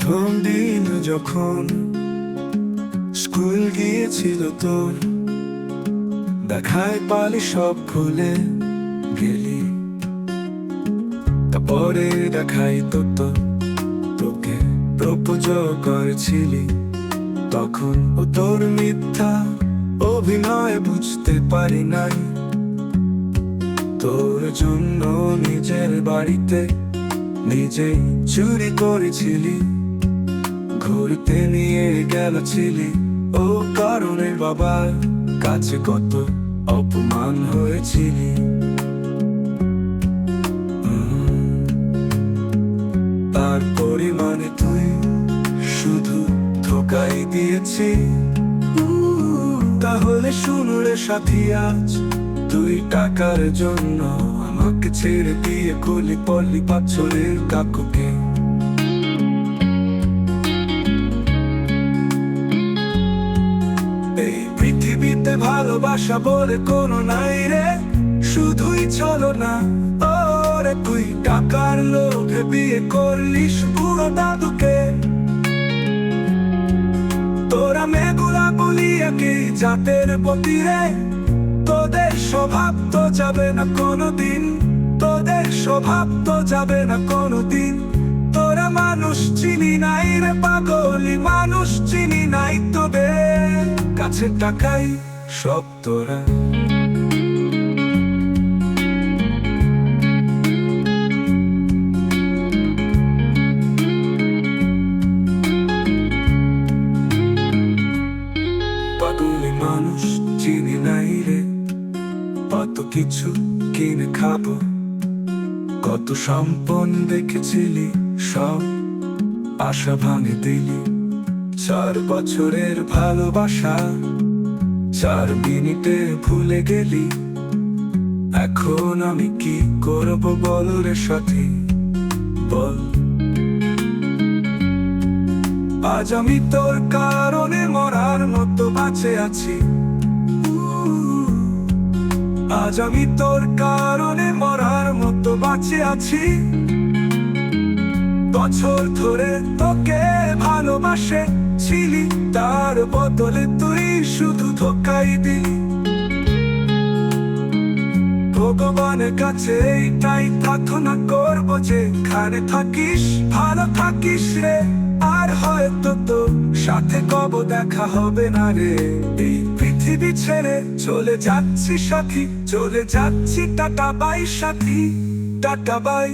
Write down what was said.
প্রথম দিন যখন স্কুল গিয়েছিল তোর, দেখায় পালি সব ভুলে গেলি। তারপরে দেখাই তো তোকে প্রপোজ করেছিলি। তখন ও তোর মিথ্যা অভিনয় বুঝতে পারি নাই। তোর জন্য নিজের বাড়িতে নিজেই চুরি করেছিলি, ঘুরতে নিয়ে গেছিলি। ও কারণে বাবার কাছে কত অপমান হয়েছিলি। তার পরিমাণে তুই শুধু ধোকাই দিয়েছি। তাহলে শুনলে সাথী, আজ তুই টাকার জন্য আমাকে ছেড়ে দিয়ে গলি পল্লি পাঁচরের কাকুকে। এই পৃথিবীতে ভালোবাসা বলে কোনো নাই রে, শুধুই চলো না। ওরে তুই টাকার লোভে বিয়ে করলিস বুড়ো দাদুকে। তোরা মেগুলা বলিয়া কি জাতের প্রতি রে? তোদের স্বভাব তো যাবে না কোনোদিন, তোদের স্বভাব তো যাবে না কোনোদিন। তোরা মানুষ চিনি নাই রে পাগলি, মানুষ চিনি নাই তোদের কাছে টাকাই সব তোরা। পাগলি মানুষ চিনি নাই রে, কত কিছু কিনে খাবো, কত সম্পদ দেখেছিলি, সব আশা ভাঙে দিলি। 4 বছরের ভালোবাসা 4 মিনিটে ভুলে গেলি। এখন আমি কি করব বল রে সাথী, বল। আজ আমি তোর কারণে মরার মতো বাঁচে আছি। আজ আমি তোর কারণে মরার মতো বাঁচে আছি। বছর ধরে তোকে ভালোবাসে ছিলি, তার বদলে তুই শুধু ধোকাই দিলি। ভগবানের কাছে এইটাই প্রার্থনা করব, যেখানে থাকিস ভালো থাকিস রে। আর হয়তো তোর সাথে কব দেখা হবে না রে। এই পৃথিবী ছেড়ে চলে যাচ্ছি সাথী, চলে যাচ্ছি। টাটা বাই সাথী, টাটা বাই।